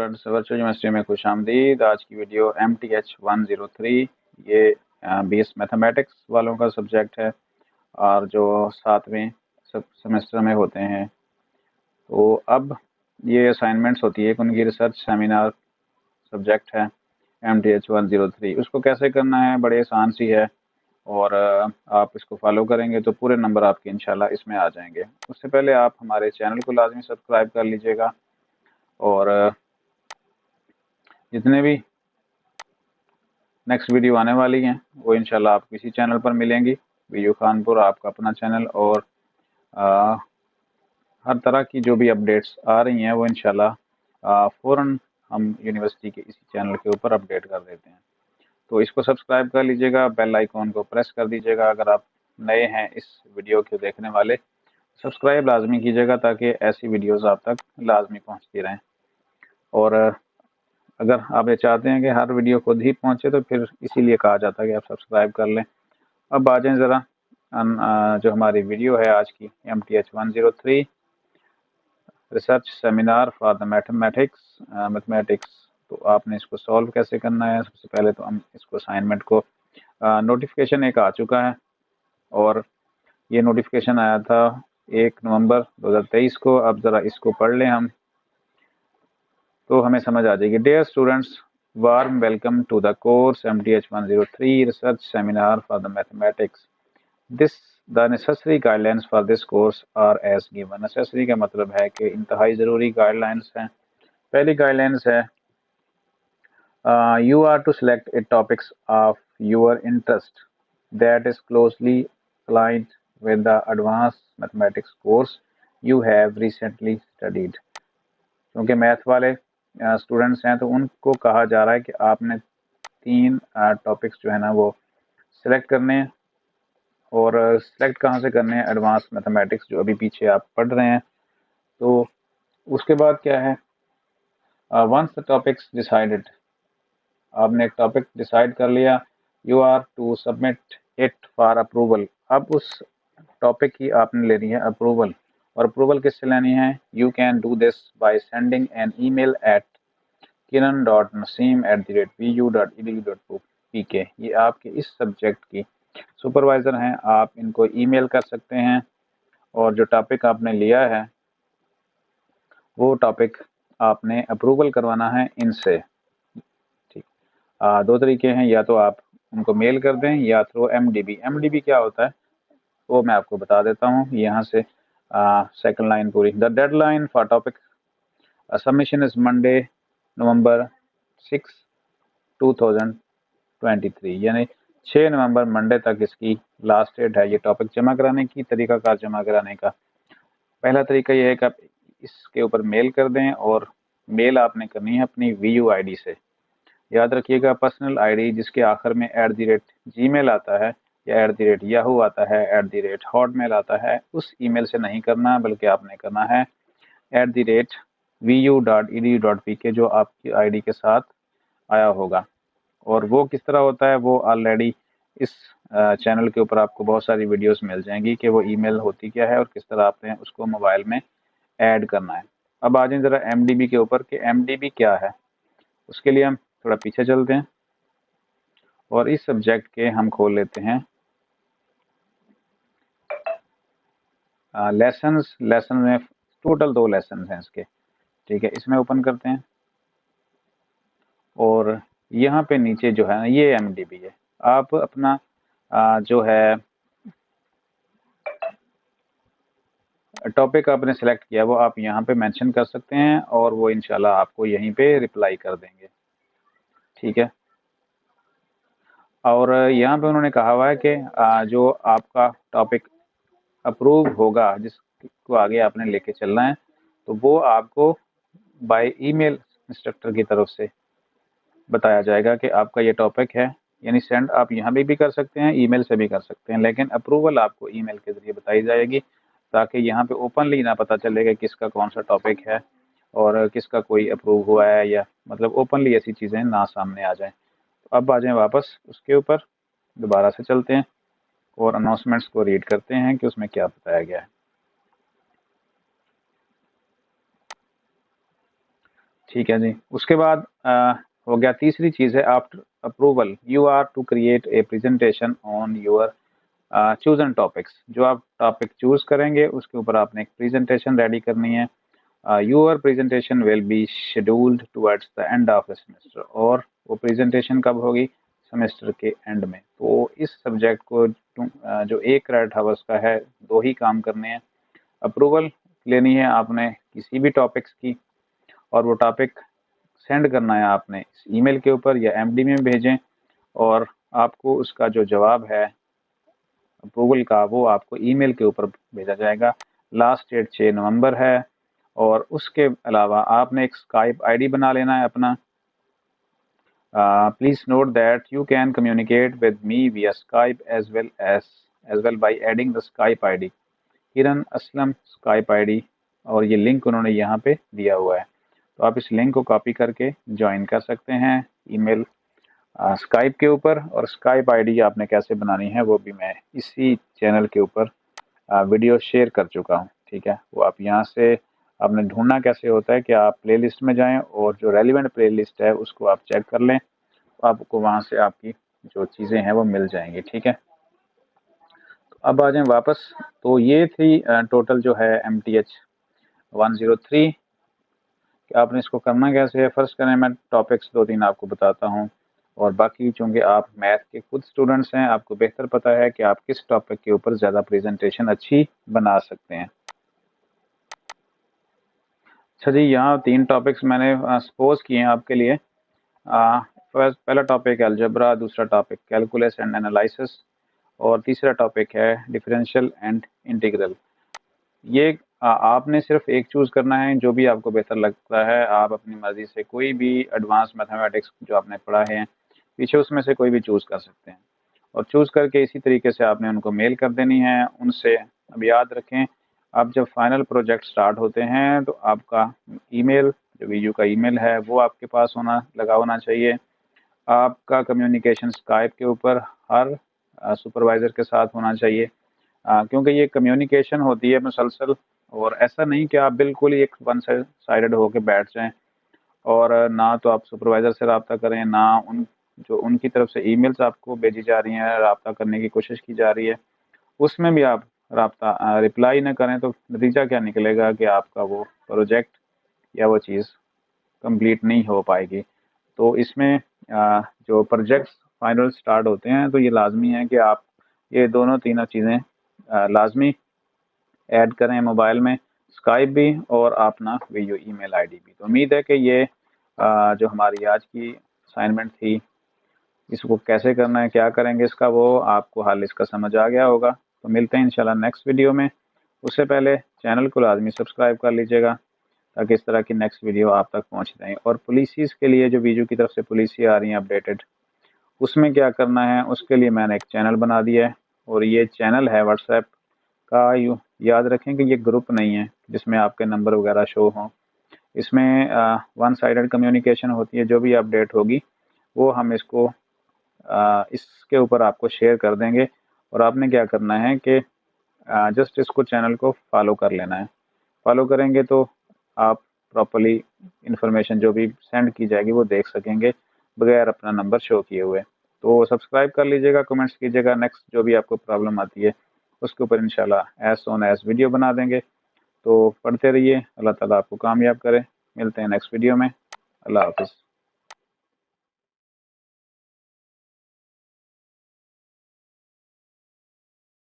Students, virtual university में खुश आमदीद। आज की वीडियो MTH 103 ये BS मैथमेटिक्स वालों का सब्जेक्ट है और जो 7वें सेमेस्टर में होते हैं। तो अब ये असाइनमेंट्स होती है, उनकी रिसर्च सेमिनार सब्जेक्ट है MTH 103। उसको कैसे करना है, बड़े आसान सी है और आप इसको फॉलो करेंगे तो पूरे नंबर आपके इंशाल्लाह इसमें आ जाएंगे। उससे पहले आप हमारे चैनल को लाजमी सब्सक्राइब कर लीजिएगा और जितने भी नेक्स्ट वीडियो आने वाली हैं वो इंशाल्लाह आपको इसी चैनल पर मिलेंगी। वीडियो खानपुर आपका अपना चैनल, और हर तरह की जो भी अपडेट्स आ रही हैं वो इंशाल्लाह फ़ौरन हम यूनिवर्सिटी के इसी चैनल के ऊपर अपडेट कर देते हैं। तो इसको सब्सक्राइब कर लीजिएगा, बेल आइकॉन को प्रेस कर दीजिएगा। अगर आप नए हैं इस वीडियो को देखने वाले, सब्सक्राइब लाजमी कीजिएगा ताकि ऐसी वीडियोज़ आप तक लाजमी पहुँचती रहें। और अगर आप ये चाहते हैं कि हर वीडियो खुद ही पहुंचे तो फिर इसीलिए कहा जाता है कि आप सब्सक्राइब कर लें। अब आ जाएं ज़रा जो हमारी वीडियो है आज की MTH 103 research seminar for the mathematics. तो आपने इसको सॉल्व कैसे करना है। सबसे पहले तो हम इसको असाइनमेंट को नोटिफिकेशन एक आ चुका है और ये नोटिफिकेशन आया था 1 नवंबर 2023 को। अब ज़रा इसको पढ़ लें हम तो हमें समझ आ जाएगी। Dear students, warm welcome to the course MTH 103 research seminar for the mathematics. The necessary guidelines for this course are as given. Necessary का मतलब है कि इंतहाई ज़रूरी गाइडलाइंस हैं। पहली गाइडलाइंस है you are to select a topics of your interest that is closely aligned with the advance mathematics course you have recently studied. क्योंकि मैथ वाले स्टूडेंट्स हैं तो उनको कहा जा रहा है कि आपने 3 टॉपिक्स जो है ना वो सिलेक्ट करने हैं। और सिलेक्ट कहाँ से करने हैं, एडवांस मैथमेटिक्स जो अभी पीछे आप पढ़ रहे हैं। तो उसके बाद क्या है, वंस द टॉपिक्स डिसाइडेड, आपने एक टॉपिक डिसाइड कर लिया, you are to submit it for approval. अब उस टॉपिक की आपने लेनी है अप्रूवल। और अप्रूवल किससे लेनी है, you can do this by sending an email eight kiran.naseem@bu.edu.pk। ये आपके इस सब्जेक्ट की सुपरवाइज़र हैं, आप इनको ईमेल कर सकते हैं और जो टॉपिक आपने लिया है वो टॉपिक आपने अप्रूवल करवाना है इनसे। ठीक, 2 तरीके हैं, या तो आप उनको मेल कर दें या थ्रू MDB क्या होता है वो मैं आपको बता देता हूँ यहाँ से। सेकंड लाइन पूरी, the deadline for topic submission is Monday November 6, 2023, यानी 6 नवंबर मंडे तक इसकी लास्ट डेट है ये टॉपिक जमा कराने की। तरीकाकार जमा कराने का पहला तरीका ये है कि आप इसके ऊपर मेल कर दें, और मेल आपने करनी है अपनी VU ID से। याद रखिएगा, पर्सनल ID जिसके आखिर में @gmail आता है या @yahoo आता है, @hotmail आता है, उस ईमेल से नहीं करना, बल्कि आपने करना है @vu.edu.pk जो आपकी ID के साथ आया होगा। और वो किस तरह होता है वो ऑलरेडी इस चैनल के ऊपर आपको बहुत सारी वीडियोस मिल जाएंगी कि वो ईमेल होती क्या है और किस तरह आपने उसको मोबाइल में ऐड करना है। अब आ जाए ज़रा MDB के ऊपर कि MDB क्या है। उसके लिए हम थोड़ा पीछे चलते हैं और इस सब्जेक्ट के हम खोल लेते हैं लेसन में टोटल 2 लेसन हैं इसके। ठीक है, इसमें ओपन करते हैं और यहाँ पे नीचे जो है ना ये MDB है। आप अपना जो है टॉपिक आपने सेलेक्ट किया वो आप यहाँ पे मेंशन कर सकते हैं और वो इंशाल्लाह आपको यहीं पे रिप्लाई कर देंगे। ठीक है, और यहाँ पे उन्होंने कहा हुआ है कि जो आपका टॉपिक अप्रूव होगा, जिसको आगे आपने लेके चलना है, तो वो आपको बाय ईमेल इंस्ट्रक्टर की तरफ से बताया जाएगा कि आपका ये टॉपिक है। यानी सेंड आप यहाँ भी कर सकते हैं, ईमेल से भी कर सकते हैं, लेकिन अप्रूवल आपको ईमेल के ज़रिए बताई जाएगी ताकि यहाँ पे ओपनली ना पता चले कि किसका कौन सा टॉपिक है और किसका कोई अप्रूव हुआ है, या मतलब ओपनली ऐसी चीज़ें ना सामने आ जाएं। तो अब आ जाएं वापस उसके ऊपर, दोबारा से चलते हैं और अनाउंसमेंट्स को रीड करते हैं कि उसमें क्या बताया गया है। ठीक है जी। उसके बाद हो गया तीसरी चीज़ है after approval you are to create a presentation on your chosen topics. जो आप टॉपिक चूज करेंगे उसके ऊपर आपने एक प्रेजेंटेशन रेडी करनी है। Your presentation will be scheduled towards the end of the semester. और वो प्रेजेंटेशन कब होगी? सेमेस्टर के एंड में। तो इस सब्जेक्ट को जो 1 क्रेडिट हावर्स का है 2 ही काम करने हैं। अप्रूवल लेनी है आपने किसी भी टॉपिक्स की, और वो टॉपिक सेंड करना है आपने इस ईमेल के ऊपर या एमडी में भेजें, और आपको उसका जो जवाब है अप्रूवल का वो आपको ईमेल के ऊपर भेजा जाएगा। लास्ट डेट 6 नवंबर है। और उसके अलावा आपने एक स्काइप आईडी बना लेना है अपना। Please note that you can communicate with me via Skype as well by adding the Skype ID Kiran Aslam Skype ID, और ये लिंक उन्होंने यहाँ पे दिया हुआ है। तो आप इस लिंक को कॉपी करके ज्वाइन कर सकते हैं ईमेल स्काइप के ऊपर। और स्काइप आईडी आपने कैसे बनानी है वो भी मैं इसी चैनल के ऊपर वीडियो शेयर कर चुका हूँ। ठीक है, वो आप यहाँ से आपने ढूंढना कैसे होता है कि आप प्लेलिस्ट में जाएं और जो रेलिवेंट प्लेलिस्ट है उसको आप चेक कर लें, तो आपको वहाँ से आपकी जो चीज़ें हैं वो मिल जाएंगी। ठीक है, तो अब आ जाएं वापस। तो ये थी टोटल जो है MTH 103 कि आपने इसको करना कैसे है। फर्स्ट करें, मैं टॉपिक्स 2-3 आपको बताता हूँ, और बाकी चूँकि आप मैथ के खुद स्टूडेंट्स हैं आपको बेहतर पता है कि आप किस टॉपिक के ऊपर ज़्यादा प्रेजेंटेशन अच्छी बना सकते हैं। अच्छा जी, यहाँ 3 टॉपिक्स मैंने सपोज किए हैं आपके लिए। पहला टॉपिक है अलजेब्रा, दूसरा टॉपिक कैलकुलस एंड एनालिसिस, और तीसरा टॉपिक है डिफरेंशियल एंड इंटीग्रल। ये आपने सिर्फ एक चूज़ करना है, जो भी आपको बेहतर लगता है आप अपनी मर्ज़ी से कोई भी एडवांस मैथमेटिक्स जो आपने पढ़ा है पीछे उसमें से कोई भी चूज़ कर सकते हैं, और चूज़ करके इसी तरीके से आपने उनको मेल कर देनी है उनसे। अब याद रखें, अब जब फाइनल प्रोजेक्ट स्टार्ट होते हैं तो आपका ईमेल, जो वीयू का ईमेल है वो आपके पास लगा होना चाहिए। आपका कम्युनिकेशन स्काइप के ऊपर हर सुपरवाइज़र के साथ होना चाहिए, क्योंकि ये कम्युनिकेशन होती है मुसलसल, और ऐसा नहीं कि आप बिल्कुल ही एक वन साइडेड होकर बैठ जाएं और ना तो आप सुपरवाइज़र से रब्ता करें, ना उनकी तरफ से ईमेल्स आपको भेजी जा रही हैं, रब्ता करने की कोशिश की जा रही है, उसमें भी आप रिप्लाई ना करें, तो नतीजा क्या निकलेगा कि आपका वो प्रोजेक्ट या वो चीज़ कंप्लीट नहीं हो पाएगी। तो इसमें जो प्रोजेक्ट्स फाइनल स्टार्ट होते हैं तो ये लाजमी है कि आप ये दोनों तीनों चीज़ें लाजमी ऐड करें मोबाइल में, स्काइप भी और अपना वीडियो ईमेल आईडी भी। तो उम्मीद है कि ये जो हमारी आज की असाइनमेंट थी इसको कैसे करना है, क्या करेंगे इसका, वो आपको हाल इसका समझ आ गया होगा। तो मिलते हैं इंशाल्लाह नेक्स्ट वीडियो में। उससे पहले चैनल को लाजमी सब्सक्राइब कर लीजिएगा ताकि इस तरह की नेक्स्ट वीडियो आप तक पहुंच जाए। और पुलिसीज़ के लिए जो वीडियो की तरफ से पुलिसी आ रही हैं अपडेटेड, उसमें क्या करना है उसके लिए मैंने एक चैनल बना दिया है, और ये चैनल है व्हाट्सएप का। याद रखें कि ये ग्रुप नहीं है जिसमें आपके नंबर वगैरह शो हों। इसमें वन साइडेड कम्युनिकेशन होती है, जो भी अपडेट होगी वो हम इसके ऊपर आपको शेयर कर देंगे, और आपने क्या करना है कि जस्ट इसको चैनल को फॉलो कर लेना है। फॉलो करेंगे तो आप प्रॉपरली इंफॉर्मेशन जो भी सेंड की जाएगी वो देख सकेंगे बगैर अपना नंबर शो किए हुए। तो सब्सक्राइब कर लीजिएगा, कमेंट्स कीजिएगा, नेक्स्ट जो भी आपको प्रॉब्लम आती है उसके ऊपर इंशाल्लाह एज सोन एज वीडियो बना देंगे। तो पढ़ते रहिए, अल्लाह ताला आपको कामयाब करे। मिलते हैं नेक्स्ट वीडियो में। अल्लाह हाफिज़।